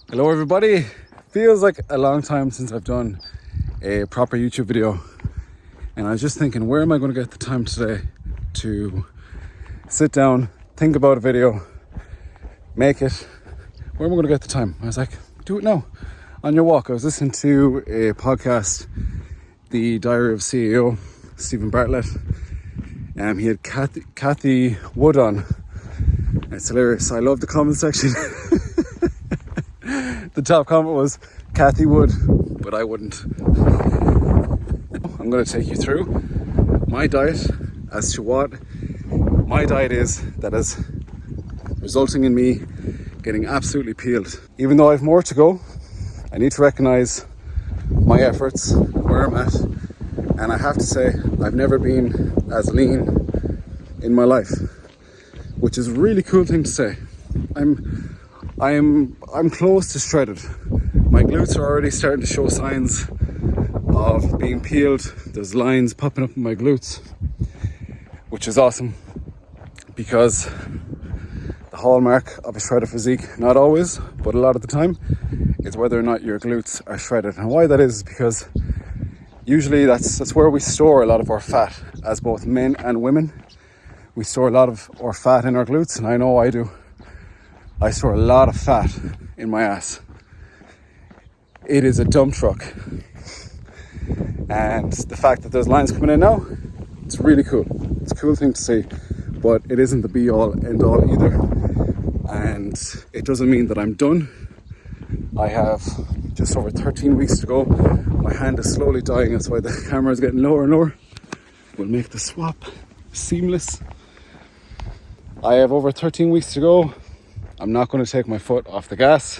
Hello everybody. Feels like a long time since I've done a proper YouTube video, and I was just thinking, where am I going to get the time today to sit down, think about a video, make it? Where am I going to get the time? I was like, do it now on your walk. I was listening to a podcast, The Diary of CEO, Stephen Bartlett. He had Kathy Wood on. It's hilarious. I love the comment section. The top comment was Kathy Wood, but I wouldn't. I'm going to take you through my diet as to what my diet is that is resulting in me getting absolutely peeled. Even though I have more to go, I need to recognize my efforts, where I'm at, and I have to say I've never been as lean in my life, which is a really cool thing to say. I'm close to shredded. My glutes are already starting to show signs of being peeled. There's lines popping up in my glutes, which is awesome, because the hallmark of a shredded physique, not always, but a lot of the time, is whether or not your glutes are shredded. And why that is because usually that's where we store a lot of our fat, as both men and women. We store a lot of our fat in our glutes, and I know I do. I store a lot of fat in my ass. It is a dump truck. And the fact that there's lines coming in now, it's really cool. It's a cool thing to see, but it isn't the be all end all either. And it doesn't mean that I'm done. I have just over 13 weeks to go. My hand is slowly dying, that's why the camera is getting lower and lower. We'll make the swap seamless. I have over 13 weeks to go. I'm not going to take my foot off the gas.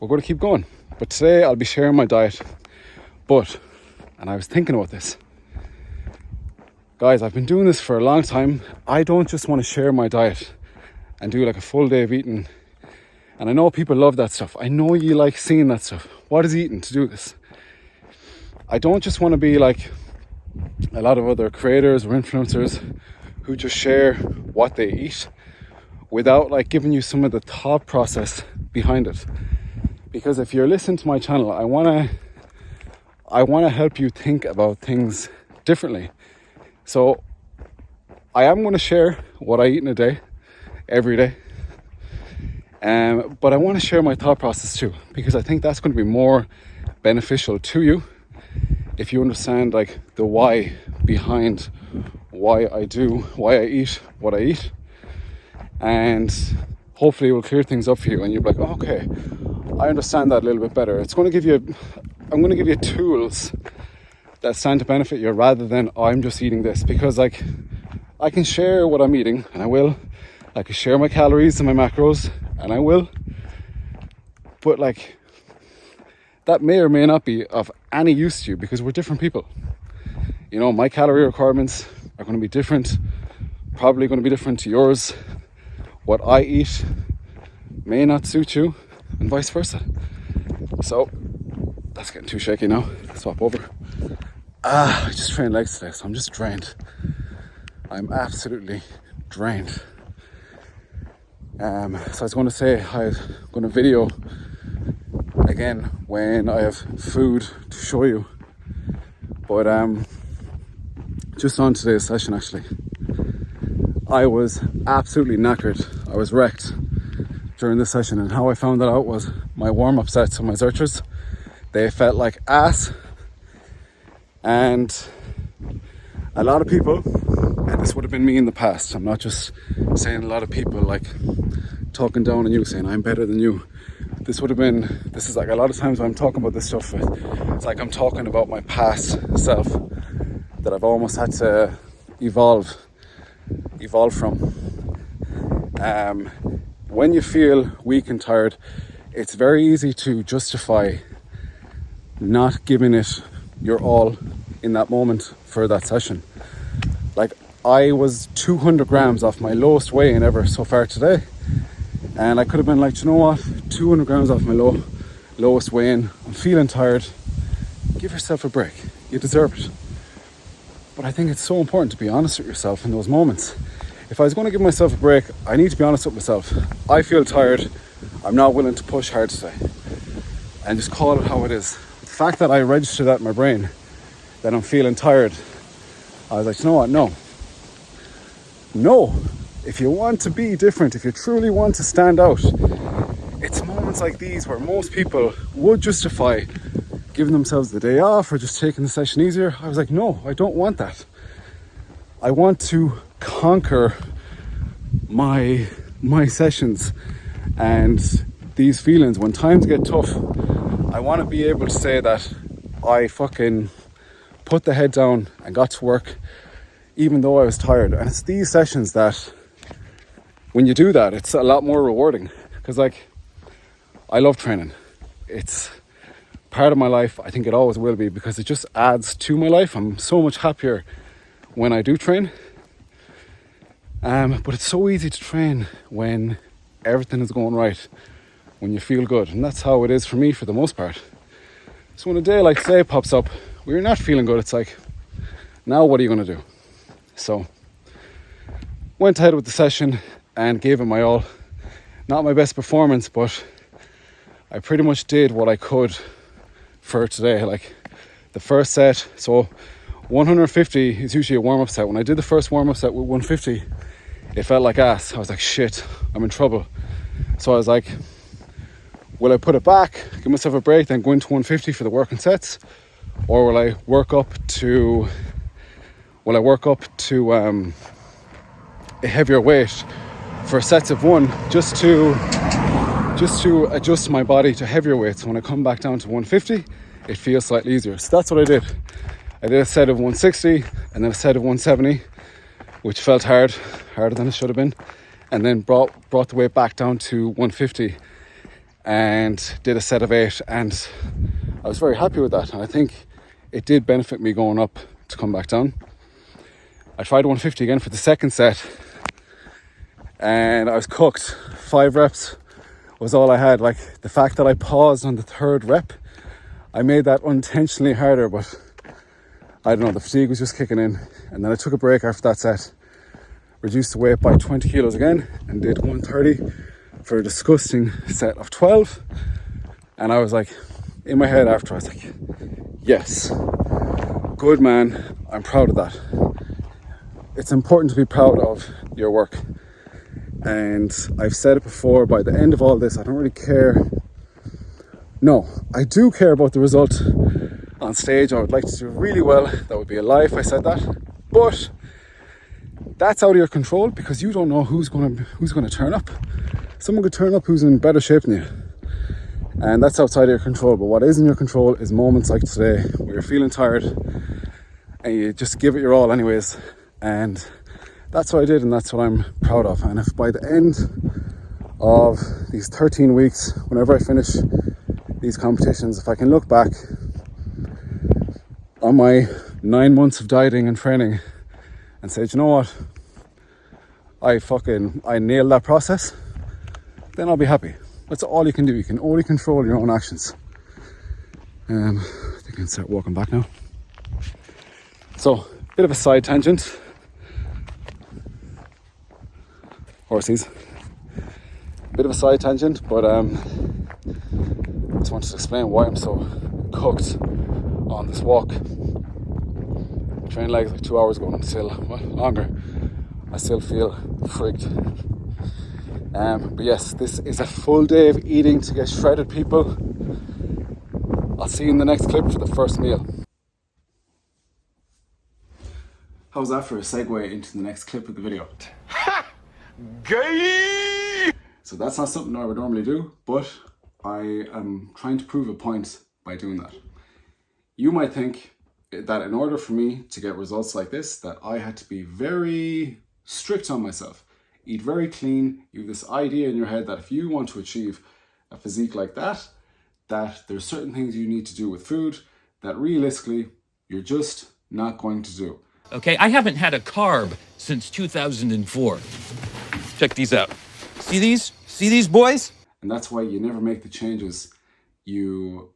We're going to keep going. But today I'll be sharing my diet. And I was thinking about this. Guys, I've been doing this for a long time. I don't just want to share my diet and do like a full day of eating. And I know people love that stuff. I know you like seeing that stuff. What is eating to do this? I don't just want to be like a lot of other creators or influencers who just share what they eat without like giving you some of the thought process behind it. Because if you're listening to my channel, I want to help you think about things differently. So I am going to share what I eat in a day, every day. But I want to share my thought process too, because I think that's going to be more beneficial to you if you understand like the why behind why I eat what I eat. And hopefully it will clear things up for you and you'll be like, oh, okay, I understand that a little bit better. I'm going to give you tools that stand to benefit you rather than I'm just eating this, because like I can share what I'm eating, and I will. I can share my calories and my macros, and I will. But like that may or may not be of any use to you, because we're different people. You know, my calorie requirements are going to be different, probably going to be different to yours. What I eat may not suit you, and vice versa. So that's getting too shaky now. Swap over. I just trained legs today, so I'm just drained. I'm absolutely drained. So I was going to say I'm going to video again when I have food to show you. But just on today's session, actually, I was absolutely knackered. I was wrecked during this session, and how I found that out was my warm-up sets and my zerchers. They felt like ass, and a lot of people, and this would have been me in the past, I'm not just saying a lot of people like talking down on you, saying I'm better than you. This is like a lot of times when I'm talking about this stuff, it's like I'm talking about my past self that I've almost had to evolve from. When you feel weak and tired, it's very easy to justify not giving it your all in that moment for that session. Like, I was 200 grams off my lowest weigh-in ever so far today, and I could have been like, you know what, 200 grams off my lowest weigh-in, I'm feeling tired. Give yourself a break, you deserve it. But I think it's so important to be honest with yourself in those moments. If I was going to give myself a break, I need to be honest with myself. I feel tired. I'm not willing to push hard today. and just call it how it is. The fact that I registered that in my brain, that I'm feeling tired, I was like, you know what, no. If you want to be different, if you truly want to stand out, it's moments like these where most people would justify giving themselves the day off or just taking the session easier. I was like, no, I don't want that. I want to conquer my sessions and these feelings when times get tough. I want to be able to say that I fucking put the head down and got to work even though I was tired. And it's these sessions that when you do that, it's a lot more rewarding, because like, I love training. It's part of my life. I think it always will be, because it just adds to my life. I'm so much happier when I do train. But it's so easy to train when everything is going right, when you feel good. And that's how it is for me for the most part. So when a day like today pops up where you're not feeling good, it's like, now what are you going to do? So went ahead with the session and gave it my all. Not my best performance, but I pretty much did what I could for today. Like the first set, so 150 is usually a warm-up set. When I did the first warm-up set with 150, it felt like ass. I was like, shit, I'm in trouble. So I was like, will I put it back, give myself a break, then go into 150 for the working sets? Or will I work up to a heavier weight for sets of one, just to adjust my body to heavier weights? So when I come back down to 150, it feels slightly easier. So that's what I did. I did a set of 160 and then a set of 170, which felt harder than it should have been, and then brought the weight back down to 150 and did a set of 8, and I was very happy with that. And I think it did benefit me going up to come back down. I tried 150 again for the second set and I was cooked. 5 reps was all I had. Like the fact that I paused on the third rep, I made that unintentionally harder, but I don't know, the fatigue was just kicking in. And then I took a break after that set, reduced the weight by 20 kilos again, and did 130 for a disgusting set of 12. And I was like, in my head after, I was like, yes, good man, I'm proud of that. It's important to be proud of your work. And I've said it before, by the end of all this, I don't really care. No, I do care about the result on stage. I would like to do really well. That would be a lie if I said that. But that's out of your control, because you don't know who's going to turn up. Someone could turn up who's in better shape than you. And that's outside of your control. But what is in your control is moments like today where you're feeling tired and you just give it your all anyways. And that's what I did, and that's what I'm proud of. And if by the end of these 13 weeks, whenever I finish these competitions, if I can look back on my 9 months of dieting and training and say, do you know what, I nailed that process, then I'll be happy. That's all you can do. You can only control your own actions. I think I can start walking back now. So, bit of a side tangent. Horsies. Bit of a side tangent, but I just wanted to explain why I'm so cooked on this walk. I trained legs like 2 hours ago and I'm still, well, longer. I still feel frigged. But yes, this is a full day of eating to get shredded, people. I'll see you in the next clip for the first meal. How's that for a segue into the next clip of the video? Ha! Gay! So that's not something I would normally do, but I am trying to prove a point by doing that. You might think that in order for me to get results like this, that I had to be very strict on myself, eat very clean. You have this idea in your head that if you want to achieve a physique like that there's certain things you need to do with food that realistically you're just not going to do. Okay, I haven't had a carb since 2004. Check these out. See these? See these boys? And that's why you never make the changes you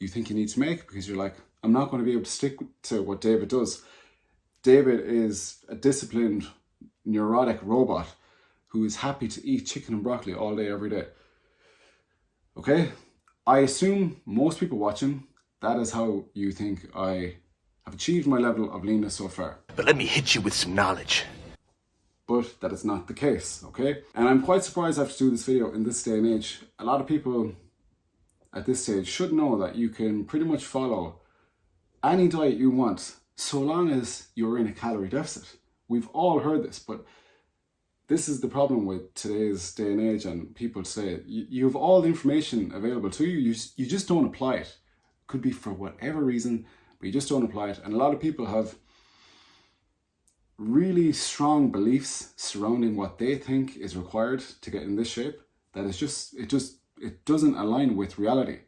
think you need to make, because you're like, I'm not going to be able to stick to what David does. David is a disciplined, neurotic robot who is happy to eat chicken and broccoli all day, every day. Okay? I assume most people watching, that is how you think I have achieved my level of leanness so far. But let me hit you with some knowledge. But that is not the case, okay? And I'm quite surprised I have to do this video in this day and age. A lot of people at this stage should know that you can pretty much follow any diet you want so long as you're in a calorie deficit. We've all heard this, but this is the problem with today's day and age, and people say you have all the information available to you, you just don't apply it. Could be for whatever reason, but you just don't apply it. And a lot of people have really strong beliefs surrounding what they think is required to get in this shape that is just it doesn't align with reality.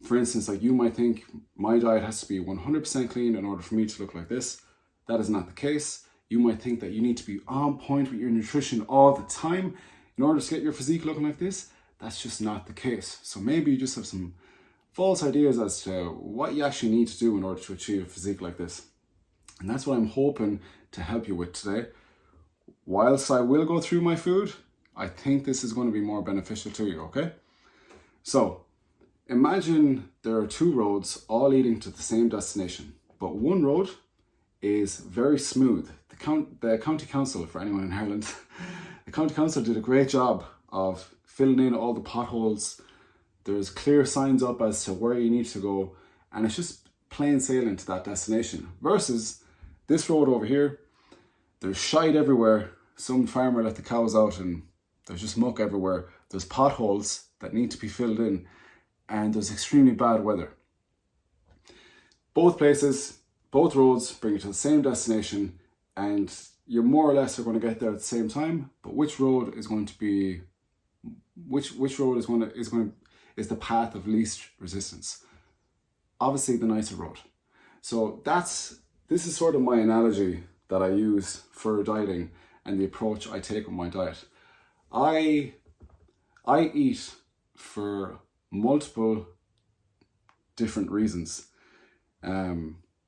For instance, like you might think my diet has to be 100% clean in order for me to look like this. That is not the case. You might think that you need to be on point with your nutrition all the time in order to get your physique looking like this. That's just not the case. So maybe you just have some false ideas as to what you actually need to do in order to achieve a physique like this. And that's what I'm hoping to help you with today. Whilst I will go through my food, I think this is going to be more beneficial to you, okay? So, imagine there are two roads all leading to the same destination, but one road is very smooth. The county council, for anyone in Ireland, the county council did a great job of filling in all the potholes. There's clear signs up as to where you need to go, and it's just plain sailing to that destination. Versus this road over here, there's shite everywhere. Some farmer let the cows out and there's just muck everywhere. There's potholes that need to be filled in, and there's extremely bad weather. Both places, both roads bring you to the same destination, and you more or less are going to get there at the same time. But which road is going to be, which road is the path of least resistance? Obviously, the nicer road. So this is sort of my analogy that I use for dieting and the approach I take with my diet. I eat for multiple different reasons,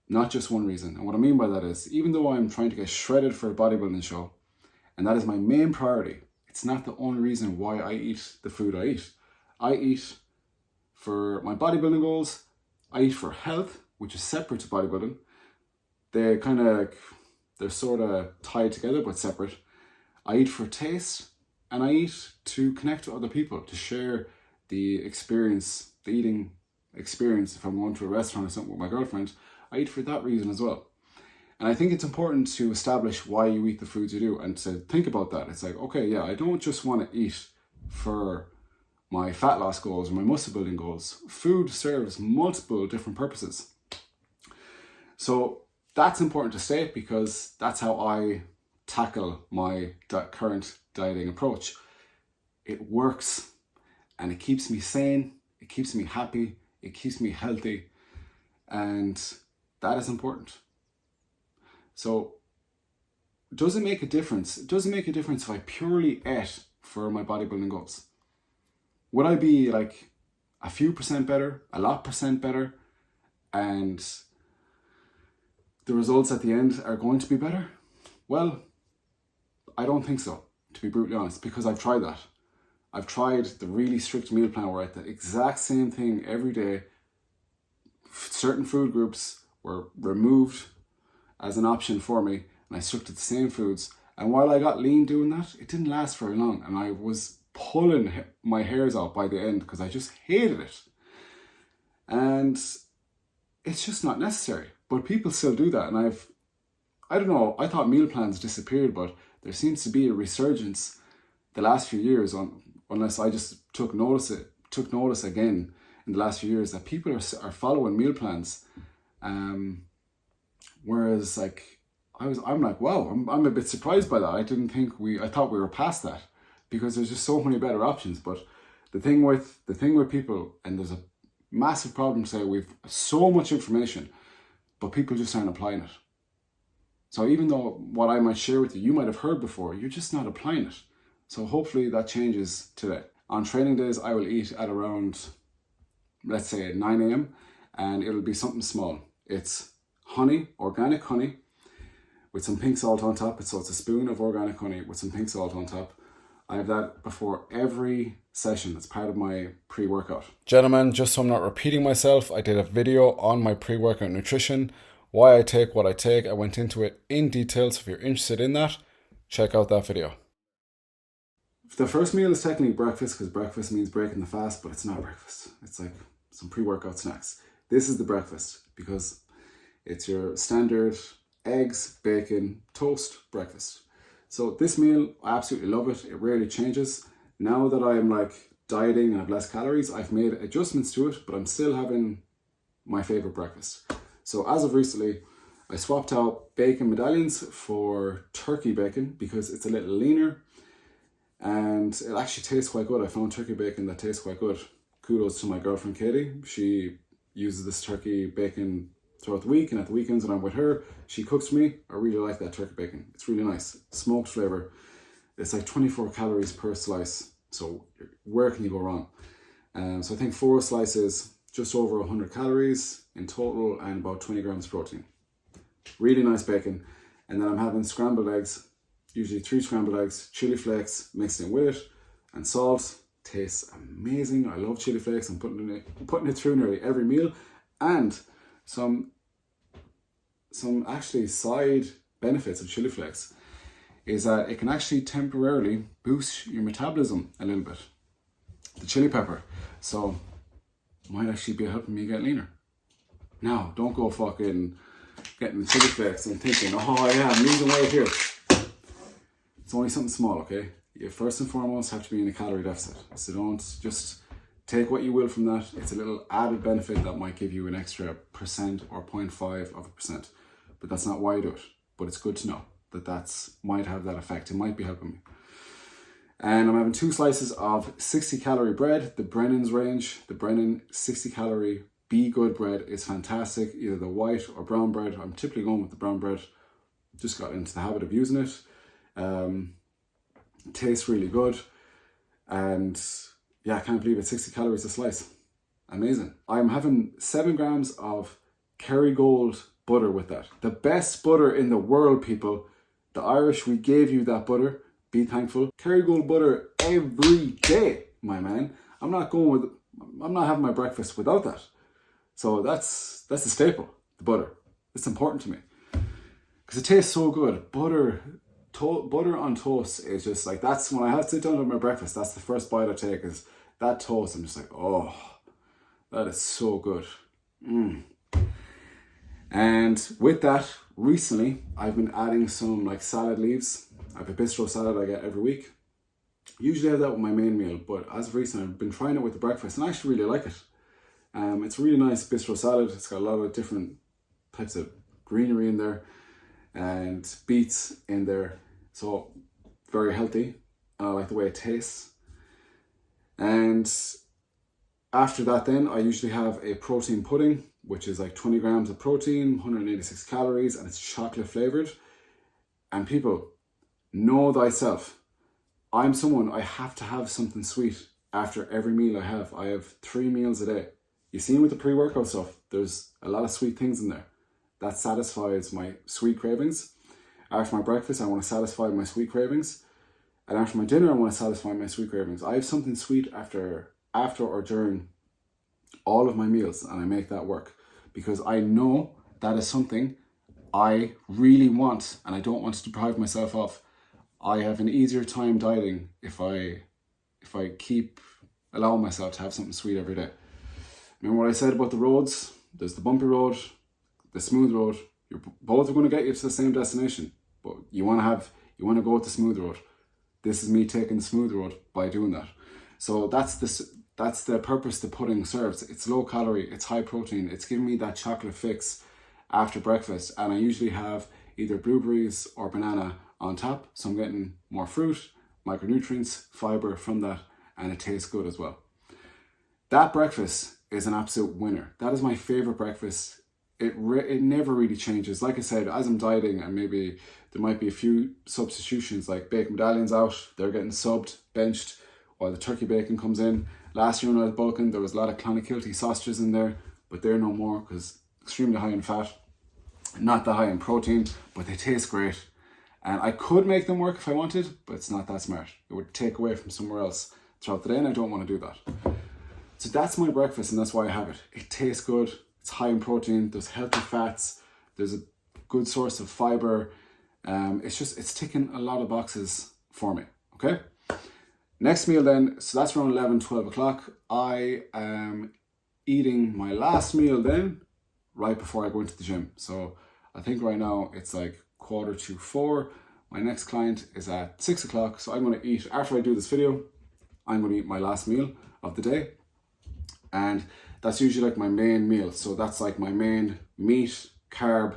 not just one reason. And what I mean by that is, even though I'm trying to get shredded for a bodybuilding show, and that is my main priority, it's not the only reason why I eat the food I eat. I eat for my bodybuilding goals, I eat for health, which is separate to bodybuilding. They're sort of tied together but separate. I eat for taste, and I eat to connect with other people, to share the experience, the eating experience. If I'm going to a restaurant or something with my girlfriend, I eat for that reason as well. And I think it's important to establish why you eat the foods you do and to think about that. It's like, okay, yeah, I don't just want to eat for my fat loss goals or my muscle building goals. Food serves multiple different purposes. So that's important to state because that's how I tackle my current dieting approach. It works and it keeps me sane, it keeps me happy, it keeps me healthy, and that is important. So does it make a difference? Does it make a difference if I purely ate for my bodybuilding goals? Would I be like a few percent better, a lot percent better, and the results at the end are going to be better? Well, I don't think so, to be brutally honest, because I've tried that. I've tried the really strict meal plan where I ate the exact same thing every day. Certain food groups were removed as an option for me, and I stuck to the same foods. And while I got lean doing that, it didn't last very long, and I was pulling my hairs out by the end because I just hated it. And it's just not necessary. But people still do that, and I don't know, I thought meal plans disappeared, but there seems to be a resurgence the last few years, unless I just took notice again in the last few years that people are following meal plans. Whereas like I'm like, wow, I'm a bit surprised by that. I thought we were past that because there's just so many better options. But the thing with people, and there's a massive problem today, we've so much information, but people just aren't applying it. So even though what I might share with you, you might have heard before, you're just not applying it. So hopefully that changes today. On training days, I will eat at around, let's say 9 a.m. and it'll be something small. It's honey, organic honey, with some pink salt on top. So it's a spoon of organic honey with some pink salt on top. I have that before every session. It's part of my pre-workout. Gentlemen, just so I'm not repeating myself, I did a video on my pre-workout nutrition, why I take what I take. I went into it in detail, so if you're interested in that, check out that video. The first meal is technically breakfast because breakfast means breaking the fast, but it's not breakfast. It's like some pre-workout snacks. This is the breakfast because it's your standard eggs, bacon, toast breakfast. So this meal, I absolutely love it. It rarely changes. Now that I'm like dieting and have less calories, I've made adjustments to it, but I'm still having my favorite breakfast. So as of recently, I swapped out bacon medallions for turkey bacon because it's a little leaner and it actually tastes quite good. I found turkey bacon that tastes quite good. Kudos to my girlfriend Katie. She uses this turkey bacon throughout the week, and at the weekends when I'm with her, she cooks for me. I really like that turkey bacon. It's really nice. Smoked flavor. It's like 24 calories per slice. So where can you go wrong? So I think 4 slices, just over 100 calories in total and about 20 grams protein. Really nice bacon. And then I'm having scrambled eggs, usually 3 scrambled eggs, chili flakes mixed in with it, and salt. Tastes amazing. I love chili flakes. I'm putting it through nearly every meal. And some actually side benefits of chili flakes is that it can actually temporarily boost your metabolism a little bit. The chili pepper. So might actually be helping me get leaner. Now, don't go fucking getting the chili flakes and thinking, oh yeah, I'm losing weight here. It's only something small, okay? You first and foremost have to be in a calorie deficit. So don't just take what you will from that. It's a little added benefit that might give you an extra percent or 0.5%. But that's not why I do it. But it's good to know that might have that effect. It might be helping me. And I'm having 2 slices of 60 calorie bread, the Brennan's range. The Brennan 60 calorie Be Good bread is fantastic. Either the white or brown bread. I'm typically going with the brown bread. Just got into the habit of using it. Tastes really good. And yeah, I can't believe it's 60 calories a slice. Amazing. I'm having 7 grams of Kerrygold butter with that. The best butter in the world, people. The Irish, we gave you that butter. Be thankful. Kerrygold butter every day, my man. I'm not having my breakfast without that. So that's a staple, the butter. It's important to me. Because it tastes so good. Butter on toast is just like, that's when I have to sit down to my breakfast. That's the first bite I take is that toast. I'm just like, oh, that is so good. And with that, recently, I've been adding some like salad leaves. I have a bistro salad I get every week. Usually I have that with my main meal, but as of recent, I've been trying it with the breakfast and I actually really like it. It's a really nice bistro salad. It's got a lot of different types of greenery in there and beets in there. So very healthy. I like the way it tastes. And after that then, I usually have a protein pudding, which is like 20 grams of protein, 186 calories, and it's chocolate flavored. And people, know thyself. I'm someone, I have to have something sweet after every meal I have. I have 3 meals a day. You see with the pre-workout stuff, there's a lot of sweet things in there. That satisfies my sweet cravings. After my breakfast, I want to satisfy my sweet cravings. And after my dinner, I want to satisfy my sweet cravings. I have something sweet after or during all of my meals, and I make that work. Because I know that is something I really want, and I don't want to deprive myself of. I have an easier time dieting if I keep allowing myself to have something sweet every day. Remember what I said about the roads? There's the bumpy road, the smooth road. You're both are going to get you to the same destination, but you want to go with the smooth road. This is me taking the smooth road by doing that. So that's the purpose the pudding serves. It's low calorie, it's high protein. It's giving me that chocolate fix after breakfast, and I usually have either blueberries or banana on top, so I'm getting more fruit, micronutrients, fiber from that, and it tastes good as well. That breakfast is an absolute winner. That is my favorite breakfast. It never really changes. Like I said, as I'm dieting, and maybe there might be a few substitutions, like bacon medallions out, they're getting subbed, benched, while the turkey bacon comes in. Last year when I was bulking, there was a lot of Clonakilty sausages in there, but they're no more because extremely high in fat, not that high in protein, but they taste great. And I could make them work if I wanted, but it's not that smart. It would take away from somewhere else throughout the day, and I don't want to do that. So that's my breakfast, and that's why I have it. It tastes good, it's high in protein, there's healthy fats, there's a good source of fiber. It's ticking a lot of boxes for me, okay? Next meal then, so that's around 11, 12 o'clock. I am eating my last meal then, right before I go into the gym. So I think right now it's like 3:45. My next client is at 6 o'clock. So I'm going to eat, after I do this video, I'm going to eat my last meal of the day. And that's usually like my main meal. So that's like my main meat, carb,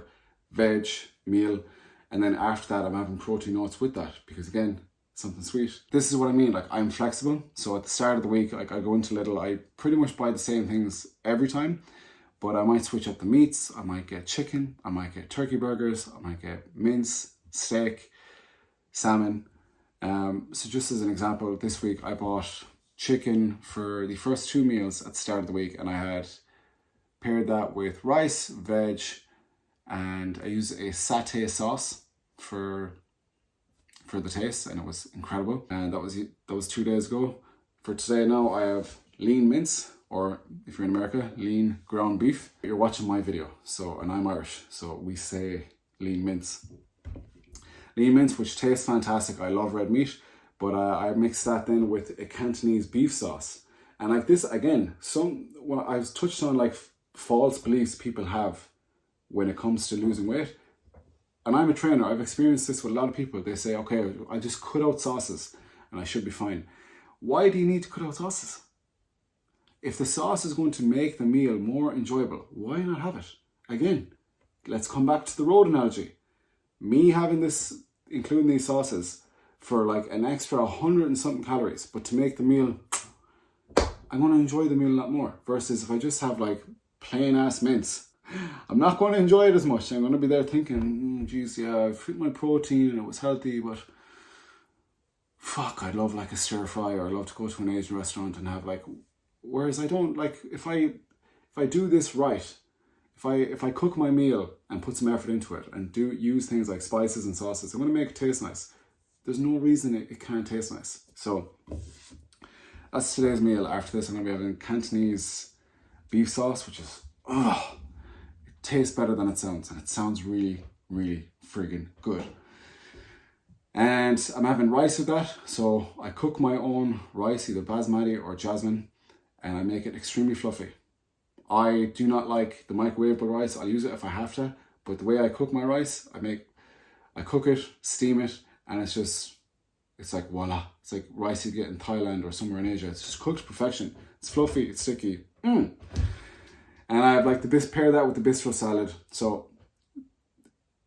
veg meal. And then after that, I'm having protein oats with that because again, something sweet. This is what I mean, like I'm flexible. So at the start of the week, like I go into Lidl, I pretty much buy the same things every time, but I might switch up the meats. I might get chicken, I might get turkey burgers, I might get mince, steak, salmon. So just as an example, this week I bought chicken for the first 2 meals at the start of the week, and I had paired that with rice, veg, and I used a satay sauce for the taste, and it was incredible. And that was 2 days ago. For today now, I have lean mince, or if you're in America, lean ground beef. You're watching my video, so, and I'm Irish, so we say lean mince. Lean mince, which tastes fantastic. I love red meat, but I mixed that then with a Cantonese beef sauce. And like this, again, I've touched on like false beliefs people have when it comes to losing weight. And I'm a trainer, I've experienced this with a lot of people. They say, okay, I just cut out sauces and I should be fine. Why do you need to cut out sauces? If the sauce is going to make the meal more enjoyable, why not have it? Again, let's come back to the road analogy. Me having this, including these sauces, for like an extra 100 and something calories, but to make the meal, I'm going to enjoy the meal a lot more. Versus if I just have like plain ass mince, I'm not going to enjoy it as much. I'm going to be there thinking, geez, yeah, I've hit my protein and it was healthy, but fuck, I'd love like a stir fry, or I'd love to go to an Asian restaurant and have like, whereas I don't like, if I do this right, if I cook my meal and put some effort into it and use things like spices and sauces, I'm going to make it taste nice. There's no reason it can't taste nice. So that's today's meal. After this, I'm going to be having Cantonese beef sauce, which is, it tastes better than it sounds. And it sounds really, really friggin' good. And I'm having rice with that. So I cook my own rice, either basmati or jasmine, and I make it extremely fluffy. I do not like the microwavable rice. I'll use it if I have to. But the way I cook my rice, I cook it, steam it, and it's like voila. It's like rice you get in Thailand or somewhere in Asia. It's just cooked to perfection. It's fluffy, it's sticky. And I have like pair that with the bistro salad. So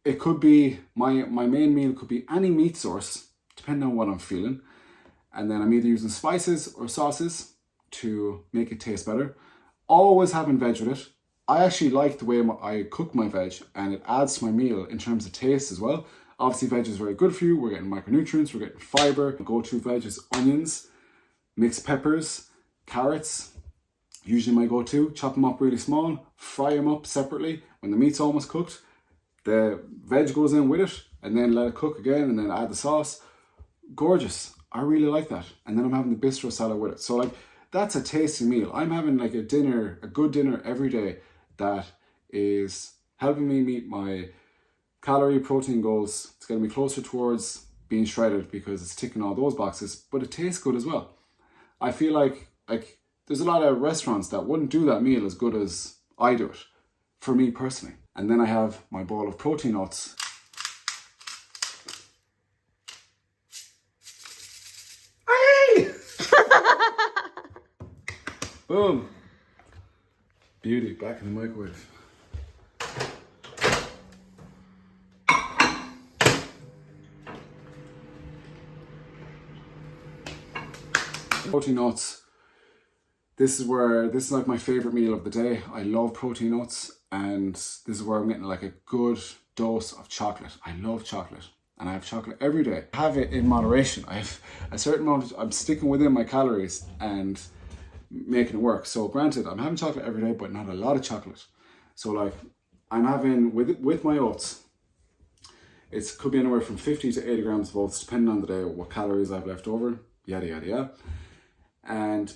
it could be, my main meal could be any meat source, depending on what I'm feeling. And then I'm either using spices or sauces to make it taste better. Always having veg with it. I actually like the way I cook my veg, and it adds to my meal in terms of taste as well. Obviously, veg is very good for you. We're getting micronutrients, we're getting fiber. Go-to veg is onions, mixed peppers, carrots. Usually my go-to. Chop them up really small, fry them up separately. When the meat's almost cooked, the veg goes in with it, and then let it cook again, and then add the sauce. Gorgeous. I really like that. And then I'm having the bistro salad with it. So like, that's a tasty meal. I'm having like a good dinner every day that is helping me meet my calorie protein goals. It's getting me closer towards being shredded because it's ticking all those boxes, but it tastes good as well. I feel like there's a lot of restaurants that wouldn't do that meal as good as I do it, for me personally. And then I have my bowl of protein oats. Hey! Boom. Beauty, back in the microwave. Protein oats. This is like my favorite meal of the day. I love protein oats, and this is where I'm getting like a good dose of chocolate. I love chocolate, and I have chocolate every day. I have it in moderation. I have a certain amount, I'm sticking within my calories and making it work. So granted, I'm having chocolate every day, but not a lot of chocolate. So like, I'm having with my oats, It could be anywhere from 50 to 80 grams of oats, depending on the day, what calories I've left over, yada, yada, yada.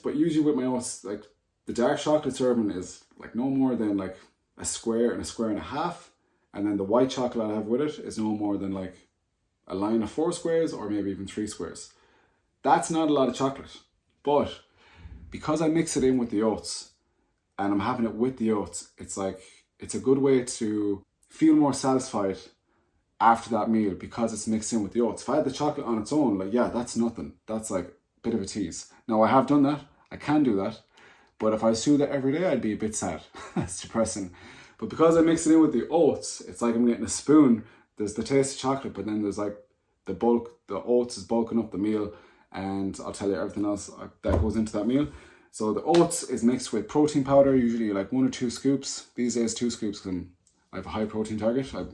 But usually with my oats, like the dark chocolate serving is like no more than like a square and a square and a half. And then the white chocolate I have with it is no more than like a line of 4 squares or maybe even 3 squares. That's not a lot of chocolate. But because I mix it in with the oats and I'm having it with the oats, it's like, it's a good way to feel more satisfied after that meal because it's mixed in with the oats. If I had the chocolate on its own, like, yeah, that's nothing. That's like a bit of a tease. Now, I have done that. I can do that. But if I was to do that every day, I'd be a bit sad. That's depressing. But because I mix it in with the oats, it's like I'm getting a spoon. There's the taste of chocolate, but then there's like the oats is bulking up the meal, and I'll tell you everything else that goes into that meal. So the oats is mixed with protein powder, usually like 1 or 2 scoops. These days 2 scoops because I have a high protein target. I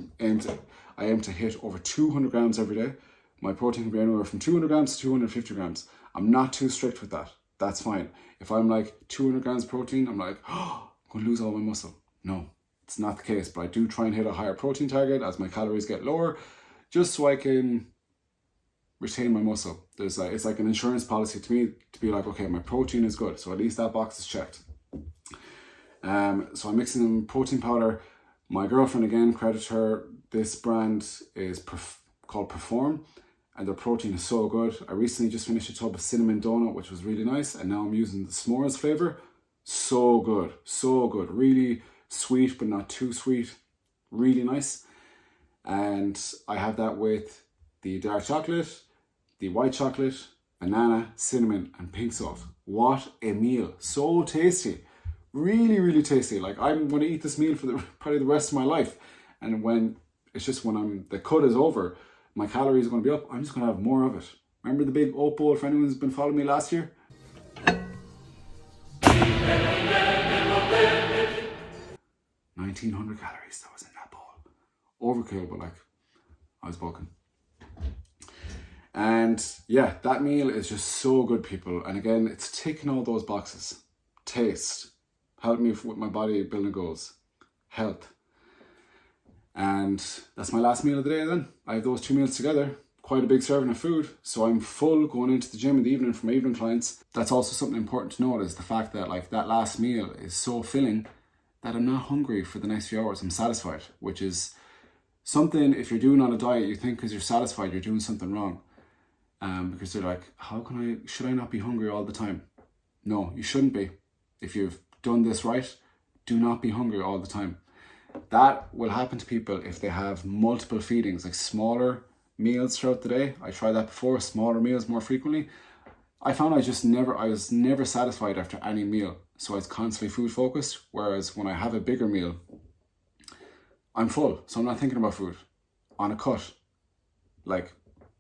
aim to hit over 200 grams every day. My protein can be anywhere from 200 grams to 250 grams. I'm not too strict with that. That's fine. If I'm like 200 grams of protein, I'm like, oh, I'm going to lose all my muscle. No, it's not the case. But I do try and hit a higher protein target as my calories get lower, just so I can retain my muscle. It's like an insurance policy to me to be like, okay, my protein is good. So at least that box is checked. So I'm mixing in protein powder. My girlfriend, again, credit her, this brand is called Perform, and their protein is so good. I recently just finished a tub of cinnamon donut, which was really nice, and now I'm using the s'mores flavor. So good, so good. Really sweet, but not too sweet. Really nice. And I have that with the dark chocolate, the white chocolate, banana, cinnamon, and pink salt. What a meal. So tasty. Really, really tasty. Like, I'm going to eat this meal for probably the rest of my life. And when the cut is over, my calories are going to be up. I'm just going to have more of it. Remember the big oat bowl for anyone who's been following me last year? 1,900 calories that was in that bowl. Overkill, but like, I was bulking. And yeah, that meal is just so good, people. And again, it's ticking all those boxes. Taste, help me with my bodybuilding goals, health. And that's my last meal of the day then. I have those 2 meals together, quite a big serving of food. So I'm full going into the gym in the evening for my evening clients. That's also something important to note, is the fact that like that last meal is so filling that I'm not hungry for the next few hours. I'm satisfied, which is something, if you're doing on a diet, you think because you're satisfied, you're doing something wrong. Because they're like, should I not be hungry all the time? No, you shouldn't be. If you've done this right, do not be hungry all the time. That will happen to people if they have multiple feedings, like smaller meals throughout the day. I tried that before, smaller meals more frequently. I found I was never satisfied after any meal. So I was constantly food focused. Whereas when I have a bigger meal, I'm full. So I'm not thinking about food. On a cut, like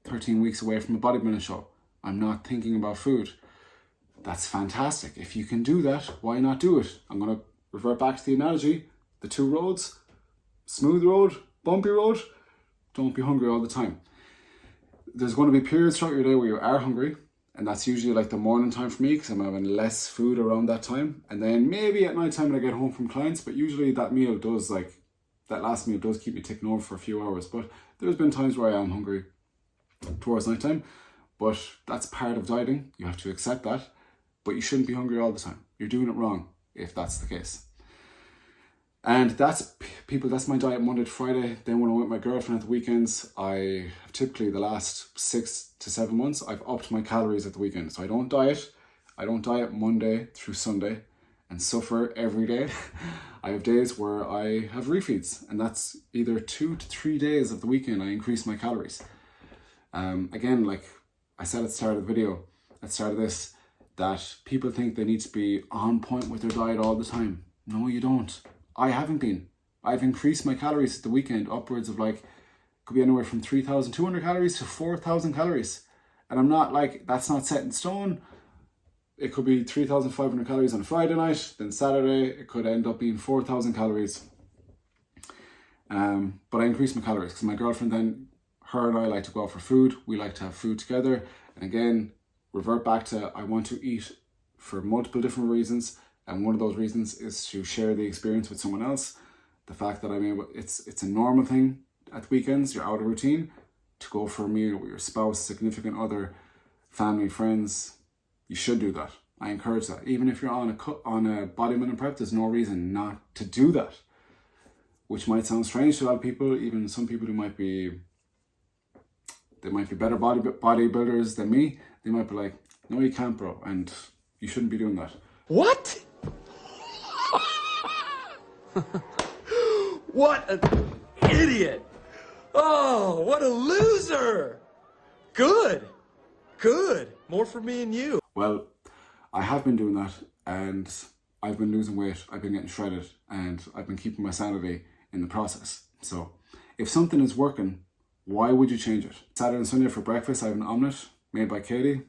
13 weeks away from a bodybuilding show, I'm not thinking about food. That's fantastic. If you can do that, why not do it? I'm going to revert back to the analogy. The 2 roads, smooth road, bumpy road. Don't be hungry all the time. There's going to be periods throughout your day where you are hungry, and that's usually like the morning time for me because I'm having less food around that time. And then maybe at night time when I get home from clients, but usually that last meal does keep me ticking over for a few hours. But there's been times where I am hungry towards nighttime, but that's part of dieting. You have to accept that, but you shouldn't be hungry all the time. You're doing it wrong if that's the case. And that's my diet Monday to Friday. Then when I'm with my girlfriend at the weekends, I have typically the last 6 to 7 months, I've upped my calories at the weekend. So I don't diet Monday through Sunday and suffer every day. I have days where I have refeeds, and that's either 2 to 3 days of the weekend I increase my calories. Again, like I said at the start of the video, at the start of this, that people think they need to be on point with their diet all the time. No, you don't. I haven't been. I've increased my calories at the weekend upwards of could be anywhere from 3,200 calories to 4,000 calories. And I'm not like, that's not set in stone. It could be 3,500 calories on a Friday night, then Saturday, it could end up being 4,000 calories. But I increased my calories because my girlfriend then, her and I like to go out for food. We like to have food together. And again, revert back to, I want to eat for multiple different reasons. And one of those reasons is to share the experience with someone else. The fact that I'm able, it's a normal thing. at the weekends, you're out of routine, to go for a meal with your spouse, significant other, family, friends, you should do that. I encourage that. Even if you're on a bodybuilding prep, there's no reason not to do that. Which might sound strange to a lot of people, even some people who might be better bodybuilders than me. They might be like, no, you can't, bro, and you shouldn't be doing that. What? What an idiot! Oh, what a loser! Good. More for me and you. Well, I have been doing that, and I've been losing weight, I've been getting shredded, and I've been keeping my sanity in the process. So if something is working, why would you change it? Saturday and Sunday for breakfast, I have an omelette made by Katie,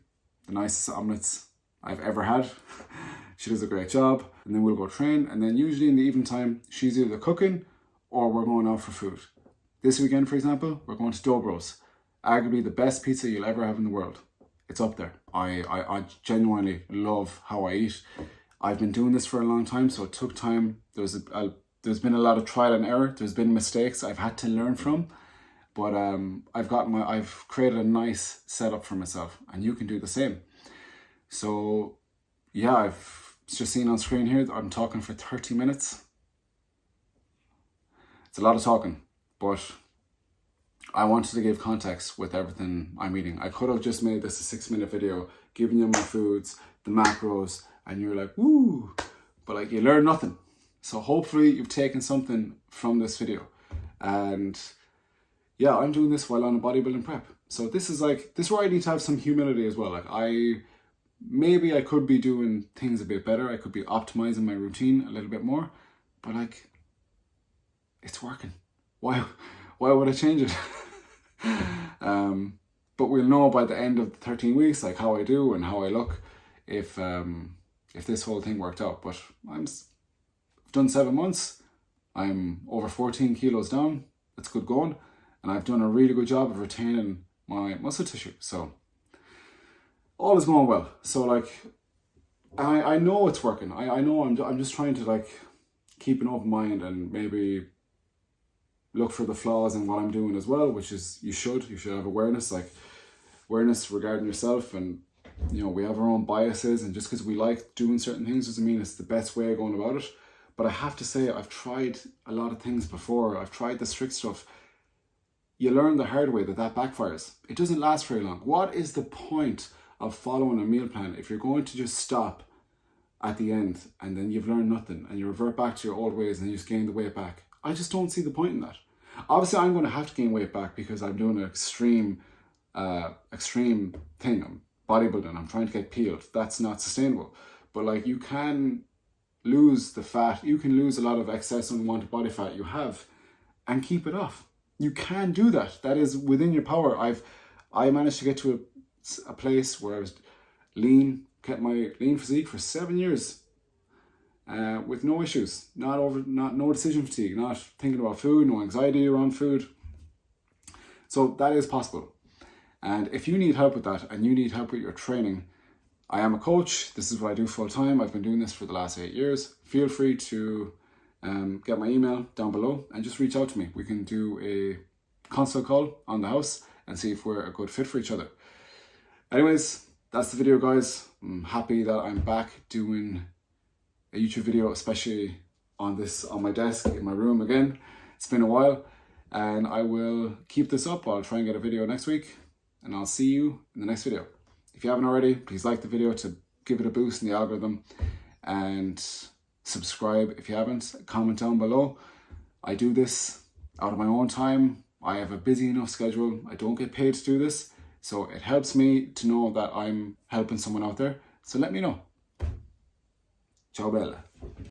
the nicest omelettes I've ever had. She does a great job. And then we'll go train, and then usually in the evening time, she's either cooking or we're going out for food. This weekend, for example, we're going to Dobro's, arguably the best pizza you'll ever have in the world. It's up there. I genuinely love how I eat. I've been doing this for a long time, so it took time. There's been a lot of trial and error. There's been mistakes I've had to learn from, but I've created a nice setup for myself, and you can do the same. So yeah, I've just seen on screen here that I'm talking for 30 minutes. It's a lot of talking, but I wanted to give context with everything I'm eating. I could have just made this a 6-minute video, giving you my foods, the macros, and you're like, woo, but like you learn nothing. So hopefully you've taken something from this video. And yeah, I'm doing this while on a bodybuilding prep. So this is where I need to have some humility as well. Like maybe I could be doing things a bit better. I could be optimizing my routine a little bit more, but like, it's working. Why would I change it? But we'll know by the end of the 13 weeks, like how I do and how I look, if this whole thing worked out. But I've done 7 months. I'm over 14 kilos down. That's good going. And I've done a really good job of retaining my muscle tissue. So all is going well. So like, I know it's working. I know I'm just trying to like keep an open mind and maybe look for the flaws in what I'm doing as well, which is you should have awareness regarding yourself. And you know, we have our own biases, and just because we like doing certain things doesn't mean it's the best way of going about it. But I have to say, I've tried a lot of things before. I've tried the strict stuff. You learn the hard way that backfires. It doesn't last very long. What is the point of following a meal plan if you're going to just stop at the end and then you've learned nothing and you revert back to your old ways and you just gain the weight back? I just don't see the point in that. Obviously, I'm going to have to gain weight back because I'm doing an extreme thing. I'm bodybuilding. I'm trying to get peeled. That's not sustainable. But like, you can lose the fat. You can lose a lot of excess unwanted body fat you have and keep it off. You can do that. That is within your power. I managed to get to a place where I was lean, kept my lean physique for 7 years. With no issues, no decision fatigue, not thinking about food, no anxiety around food. So that is possible. And if you need help with that and you need help with your training, I am a coach. This is what I do full time. I've been doing this for the last 8 years. Feel free to get my email down below and just reach out to me. We can do a consult call on the house and see if we're a good fit for each other. Anyways, that's the video, guys. I'm happy that I'm back doing a YouTube video, especially on my desk in my room again. It's been a while, and I will keep this up. I'll try and get a video next week, and I'll see you in the next video. If you haven't already, please like the video to give it a boost in the algorithm, and subscribe if you haven't. Comment down below. I do this out of my own time. I have a busy enough schedule. I don't get paid to do this, so it helps me to know that I'm helping someone out there. So let me know. Ciao bella.